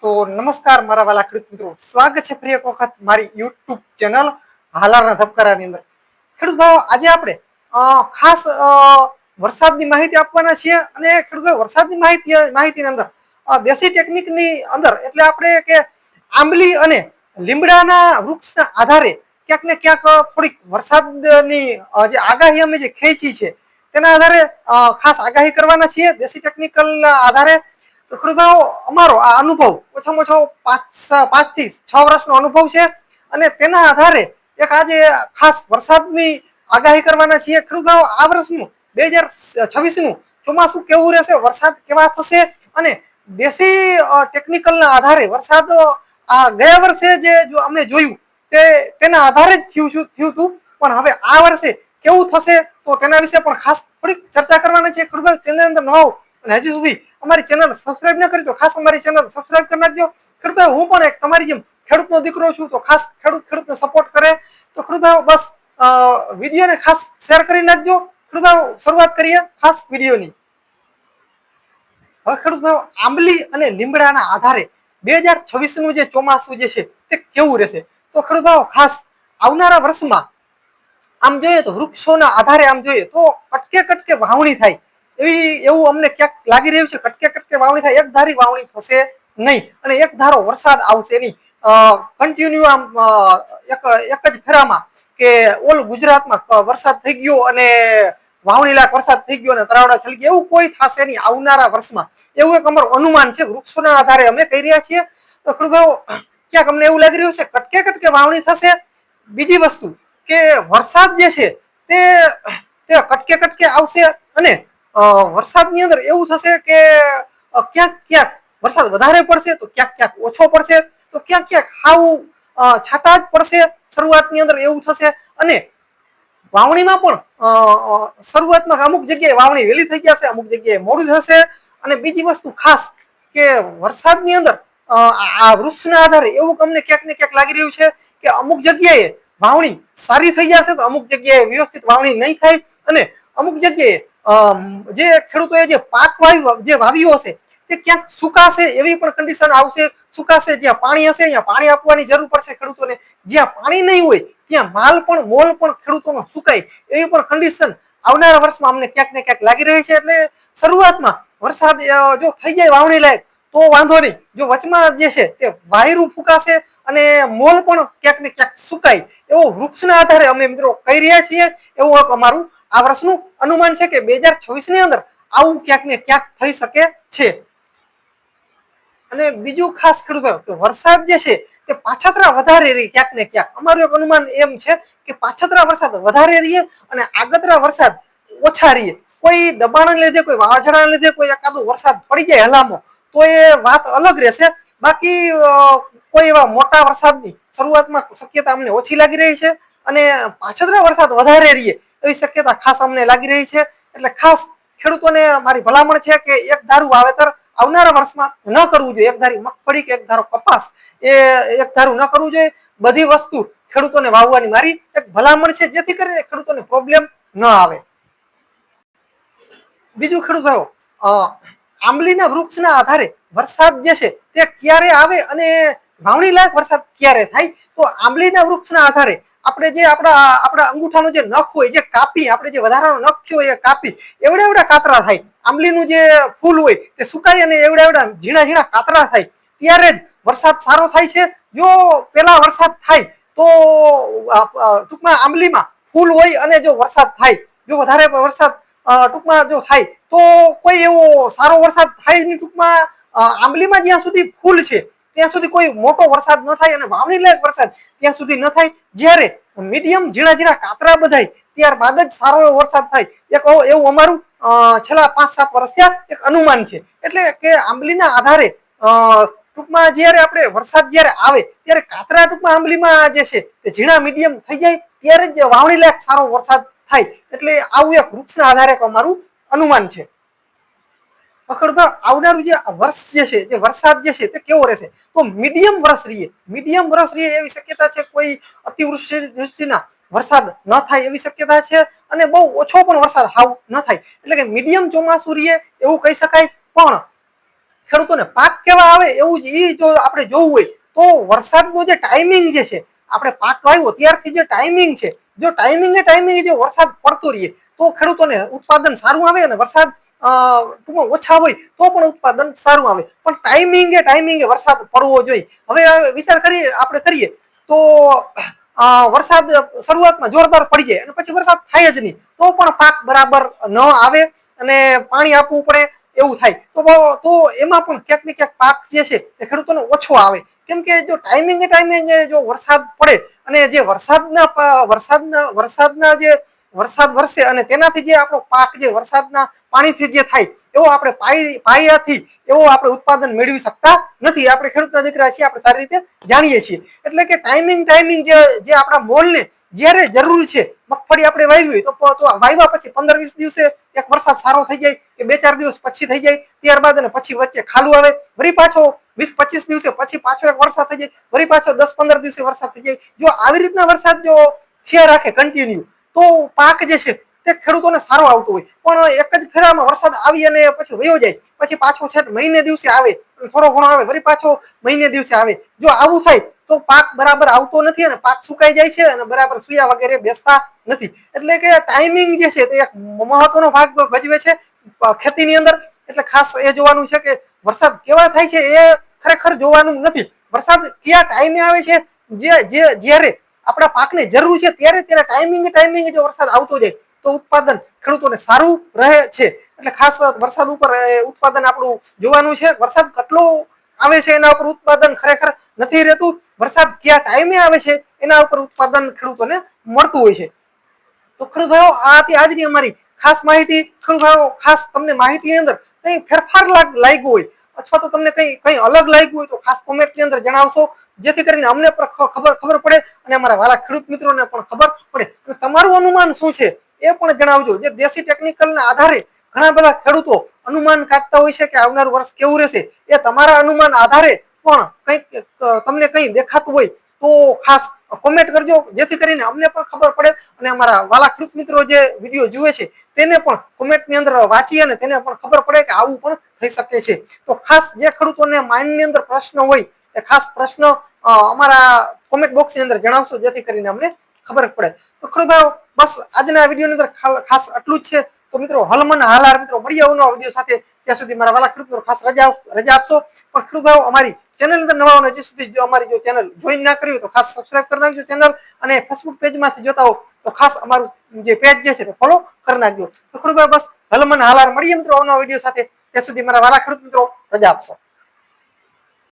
તો નમસ્કાર મારા વાલા ખેડૂત મિત્રો, સ્વાગત છે ફરી એક વખત મારી યુટ્યુબ ચેનલ હાલારના ધબકારાની અંદર. ખેડૂત ભાઈઓ, આજે આપણે ખાસ વરસાદની માહિતી આપવાના છીએ. અને ખેડૂત ભાઈઓ, વરસાદની માહિતીની અંદર દેશી ટેકનિકની અંદર એટલે આપણે કે આંબલી અને લીમડાના વૃક્ષના આધારે ક્યાંક ને ક્યાંક થોડીક વરસાદની જે આગાહી અમે જે ખેંચી છે તેના આધારે ખાસ આગાહી કરવાના છીએ દેશી ટેકનિકલના આધારે. તો ખેડૂત ભાઈઓ, અમારો આ અનુભવ ઓછામાં ઓછો 5 થી 6 વર્ષનો અનુભવ છે. અને તેના આધારે એક આજે ખાસ વરસાદની આગાહી કરવાના છીએ. ખેડૂત ભાઈઓ, આ વર્ષનું 2026નું ચોમાસું કેવું રહેશે, વરસાદ કેવા થશે, અને દેશી ટેકનિકલના આધારે વરસાદ આ ગયા વર્ષે જે અમે જોયું તેના આધારે જ થયું હતું, પણ હવે આ વર્ષે કેવું થશે તો તેના વિશે પણ ખાસ થોડીક ચર્ચા કરવાના છે. ખેડૂત ભાઈ, ચેનલ અંદર નવા અને હજી સુધી અમારી ચેનલ સબસ્ક્રાઇબ ન કરી તો ખાસ અમારી ચેનલ સબસ્ક્રાઇબ કરી નાખજો. ખેડૂત ભાઈ, હું પણ એક તમારી જેમ ખેડૂતનો દીકરો છું, તો ખાસ ખેડૂતને સપોર્ટ કરે. તો ખેડૂત ભાઈ, બસ વિડીયોને ખાસ શેર કરી નાખજો. ખેડૂત ભાઈ, શરૂઆત કરીએ ખાસ વિડીયોની. હવે ખેડૂત ભાઈ, આંબલી અને લીમડાના આધારે 2026નું જે ચોમાસું જે છે તે કેવું રહેશે. તો ખેડૂત ભાઈ, ખાસ આવનારા વર્ષમાં આમ જોઈએ તો વૃક્ષોના આધારે આમ જોઈએ તો કટકે કટકે વાવણી થાય એવું અમને ક્યાંક લાગી રહ્યું છે. કટકે કટકે વાવણી થાય, એક ધારી વાવણી થશે નહીં, અને એક ધારો વરસાદ આવશે નહીં. કન્ટિન્યુ આમ એક જ ફેરામાં કે ઓલ ગુજરાતમાં વરસાદ થઈ ગયો અને વાવણી લાયક વરસાદ થઈ ગયો અને તરાવડા છલકી ગયા, એવું કોઈ થશે નહીં આવનારા વર્ષમાં. એવું એક અમારું અનુમાન છે, વૃક્ષોના આધારે અમે કહી રહ્યા છીએ. તો ખેડૂત ભાઈઓ, ક્યાંક અમને એવું લાગી રહ્યું છે કટકે કટકે વાવણી થશે. બીજી વસ્તુ કે વરસાદ જે છે તે કટકે કટકે આવશે, અને વરસાદની અંદર એવું થશે કે ક્યાંક ક્યાંક વરસાદ વધારે પડશે તો ક્યાંક ક્યાંક ઓછો પડશે, તો ક્યાંક ક્યાંક હાવ છાંટા જ પડશે શરૂઆતની અંદર, એવું થશે. અને વાવણીમાં પણ શરૂઆતમાં અમુક જગ્યાએ વાવણી વહેલી થઈ જશે, અમુક જગ્યાએ મોડું થશે. અને બીજી વસ્તુ ખાસ કે વરસાદની અંદર આ વૃક્ષના આધારે એવું અમને ક્યાંક ને ક્યાંક લાગી રહ્યું છે કે અમુક જગ્યાએ વાવણી સારી થઈ જશે, તો અમુક જગ્યાએ વ્યવસ્થિત વાવણી નહીં થાય. અને અમુક જગ્યાએ જે ખેડૂતોએ જે પાક વાવ્યો હશે તે ક્યાંક સુકાશે, એવી પણ કન્ડિશન આવશે. સુકાશે, જ્યાં પાણી હશે ત્યાં પાણી આપવાની જરૂર પડશે ખેડૂતોને, જ્યાં પાણી નહીં હોય ત્યાં મોલ પણ ખેડૂતોનો સુકાય, એવી પણ કન્ડિશન આવનારા વર્ષમાં અમને ક્યાંક ને ક્યાંક લાગી રહી છે. એટલે શરૂઆતમાં વરસાદ જો થઈ જાય વાવણી લાયક તો વાંધો નહીં, જો વચમાં જે છે તે વાયરું ફૂંકાશે અને મોલ પણ ક્યાંક ને ક્યાંક સુકાય, એવો વૃક્ષના આધારે અમે મિત્રો કહી રહ્યા છીએ. એવું એક અમારું આ વર્ષનું અનુમાન છે કે 2026ની અંદર આવું ક્યાંક ને ક્યાંક થઈ શકે છે. અને બીજું ખાસ ખેડૂત ભાઈ, કે વરસાદ જે છે તે પાછતરા વધારે રહી ક્યાંક ને ક્યાંક. અમારું એક અનુમાન એમ છે કે પાછતરા વરસાદ વધારે રહીએ અને આગતરા વરસાદ ઓછા રહીએ. કોઈ દબાણને લીધે, કોઈ વાવાઝોડાને લીધે કોઈ એકાદો વરસાદ પડી જાય હલામો, તો એ વાત અલગ રહેશે. બાકી કોઈ એવા મોટા વરસાદની શરૂઆતમાં શક્યતા અમને ઓછી લાગી રહી છે, અને પાછતરા વરસાદ વધારે રહીએ એવી શક્યતા ખાસ અમને લાગી રહી છે. એટલે ખાસ ખેડૂતોને મારી ભલામણ છે કે એક ધારું વાવેતર આવનારા વર્ષમાં ન કરવું જોઈએ. એક ધારી મગફળી કે એક ધારો કપાસ એ એક ધારું ન કરવું જોઈએ. બધી વસ્તુ ખેડૂતોને વાવવાની મારી એક ભલામણ છે, જેથી કરીને ખેડૂતોને પ્રોબ્લેમ ન આવે. બીજું ખેડૂત ભાઈઓ, આંબલીના વૃક્ષના આધારે વરસાદ જે છે તે ક્યારે આવે અને વાવણી લાયક વરસાદ ક્યારે થાય. તો આંબલીના વૃક્ષના આધારે આપણે જે આપણા અંગૂઠાનો જે નખ હોય, જે કાપી આપણે જે વધારાનો નખ થયો એ કાપી એવડા કાતરા થાય. આંબલીનું જે ફૂલ હોય તે સુકાય અને એવડા ઝીણા ઝીણા કાતરા થાય, ત્યારે જ વરસાદ સારો થાય છે. જો પેલા વરસાદ થાય તો ટૂંકમાં આંબલીમાં ફૂલ હોય અને જો વરસાદ થાય, જો વધારે વરસાદ ટૂંકમાં જો થાય તો કોઈ એવો સારો વરસાદ થાય નહીં. ટૂંકમાં આંબલીમાં જ્યાં સુધી ફૂલ છે ત્યાં સુધી કોઈ મોટો વરસાદ ન થાય, અને વાવણી લાયક વરસાદ ત્યાં સુધી ન થાય. જ્યારે મીડિયમ ઝીણા ઝીણા કાતરા બધાય ત્યારબાદ જ સારો એવો વરસાદ થાય, એવું અમારું છેલ્લા 5-7 વર્ષથી એક અનુમાન છે. એટલે કે આંબલીના આધારે ટૂંકમાં જ્યારે આપણે વરસાદ જ્યારે આવે ત્યારે કાતરા ટૂંકમાં આંબલીમાં જે છે તે ઝીણા મીડિયમ થઈ જાય, ત્યારે જ વાવણી લાયક સારો વરસાદ થાય. એટલે આવું એક વૃક્ષના આધારે અમારું અનુમાન છે. આવનારું જે વર્ષ જે છે, જે વરસાદ જે છે તે કેવો રહેશે, તો મીડિયમ વર્ષ રહીએ એવી શક્યતા છે. કોઈ અતિવૃષ્ટિના વરસાદ ન થાય એવી શક્યતા છે, અને બહુ ઓછો પણ વરસાદ હાવ ન થાય. એટલે કે મીડિયમ ચોમાસું રહીએ એવું કહી શકાય. પણ ખેડૂતોને પાક કેવા આવે એવું જ એ જો આપણે જોવું હોય તો વરસાદનો જે ટાઈમિંગ જે છે, આપણે પાક વાવ્યો ત્યારથી જે ટાઈમિંગ છે, જો ટાઈમિંગે જો વરસાદ પડતો રહીએ તો ખેડૂતોને ઉત્પાદન સારું આવે અને વરસાદ ટૂંકમાં ઓછા હોય તો પણ ઉત્પાદન સારું આવે, પણ ટાઈમિંગે વરસાદ પડવો જોઈએ. હવે વિચાર કરીએ તો વરસાદ શરૂઆતમાં જોરદાર પડી જાય અને પછી વરસાદ થાય જ નહીં તો પણ પાક બરાબર ન આવે અને પાણી આપવું પડે એવું થાય તો એમાં પણ ક્યાંક ને ક્યાંક પાક જે છે એ ખેડૂતોને ઓછો આવે. કેમ કે જો ટાઈમિંગે જો વરસાદ પડે અને જે વરસાદના જે વરસાદ વરસે અને તેનાથી જે આપણો પાક જે વરસાદના પાણીથી જે થાય એવો આપણે પાયાથી એવો આપણે ઉત્પાદન મેળવી શકતા નથી. આપણે ખેડૂતના દીકરા છીએ, આપણે સારી રીતે જાણીએ છીએ. એટલે કે ટાઈમિંગ જે આપણા મોલને જ્યારે જરૂર છે, મગફળી આપણે વાવી હોય તો વાવ્યા પછી 15-20 દિવસે એક વરસાદ સારો થઈ જાય કે 2-4 દિવસ પછી થઈ જાય, ત્યારબાદ અને પછી વચ્ચે ખાલું આવે, વળી પાછો 20-25 દિવસે પછી પાછો એક વરસાદ થઈ જાય, વળી પાછો 10-15 દિવસે વરસાદ થઈ જાય. જો આવી રીતના વરસાદ જો થયા રાખે કન્ટિન્યુ તો પાક જે છે તે ખેડૂતોને સારો આવતો હોય, પણ એક જ ફેરામાં વરસાદ આવી અને પછી વયો જાય, પછી પાછો છેટ મહિને દિવસે આવે, થોડો ઘણો આવે, વળી પાછો મહિને દિવસે આવે. જો આવું થાય તો પાક બરાબર આવતો નથી અને પાક સુકાઈ જાય છે અને બરાબર સુયા વગેરે બેસતા નથી. એટલે કે ટાઈમિંગ જે છે તે એક મહત્વનો ભાગ ભજવે છે ખેતીની અંદર. એટલે ખાસ એ જોવાનું છે કે વરસાદ કેવા થાય છે એ ખરેખર જોવાનું નથી, વરસાદ કયા ટાઈમે આવે છે, જ્યારે આપણા પાકને જરૂર છે ત્યારે ટાઈમિંગે જો વરસાદ આવતો જાય તો ઉત્પાદન ખેડૂતોને સારું રહે છે. એટલે ખાસ વરસાદ ઉપર ઉત્પાદન આપણું જોવાનું છે. વરસાદ કેટલો આવે છે એના ઉપર ઉત્પાદન ખરેખર નથી રહેતું, વરસાદ કયા ટાઈમે આવે છે એના ઉપર ઉત્પાદન ખેડૂતોને મળતું હોય છે. તો ખેડૂત ભાઈઓ આ હતી આજની અમારી ખાસ માહિતી. ખેડૂત ભાઈઓ ખાસ તમને માહિતીની અંદર કઈ ફેરફાર લાગ્યો હોય અથવા તો તમને કઈ અલગ લાગ્યું હોય તો ખાસ કોમેન્ટની અંદર જણાવશો, જેથી કરીને અમને પણ ખબર પડે અને અમારા વાલા ખેડૂત મિત્રોને પણ ખબર પડે. અને તમારું અનુમાન શું છે એ પણ જણાવજો. જે દેશી ટેકનિકલના આધારે ઘણા બધા ખેડૂતો અનુમાન કાઢતા હોય છે કે આવનારું વર્ષ કેવું રહેશે, એ તમારા અનુમાન આધારે પણ કંઈક તમને કંઈ દેખાતું હોય તો ખાસ કોમેન્ટ કરજો, જેથી કરીને અમને પણ ખબર પડે અને અમારા વાલા ખેડૂત મિત્રો જે વિડીયો જુએ છે તેને પણ કોમેન્ટની અંદર વાંચી અને તેને પણ ખબર પડે કે આવું પણ થઈ શકે છે. તો ખાસ જે ખેડૂતોને માઇન્ડની અંદર પ્રશ્ન હોય એ ખાસ પ્રશ્ન અમારા કોમેન્ટ બોક્સની અંદર જણાવશો, જેથી કરીને અમને ખબર પડે. તો ખેડૂત ભાઈઓ બસ આજના વિડીયોની અંદર ખાસ આટલું જ છે. તો મિત્રો હલમન હાલાર મિત્રો મળીએ આવનો વિડીયો સાથે. ત્યાં સુધી મારા વાલા ખેડૂત મિત્રો ખાસ રજા આપશો. પણ ખેડૂત ભાઈઓ અમારી ચેનલ અંદર નવા હોય હજી સુધી જો અમારી જો ચેનલ જોઈન ના કરી હોય તો ખાસ સબસ્ક્રાઇબ કરી નાખજો ચેનલ, અને ફેસબુક પેજમાંથી જોતા હો તો ખાસ અમારું જે પેજ જે છે તે ફોલો કરી નાખજો. તો ખેડૂત ભાઈ બસ હલમન હાલાર મળીએ મિત્રો આવનો વિડીયો સાથે. ત્યાં સુધી મારા વાલા ખેડૂત મિત્રો રજા આપશો.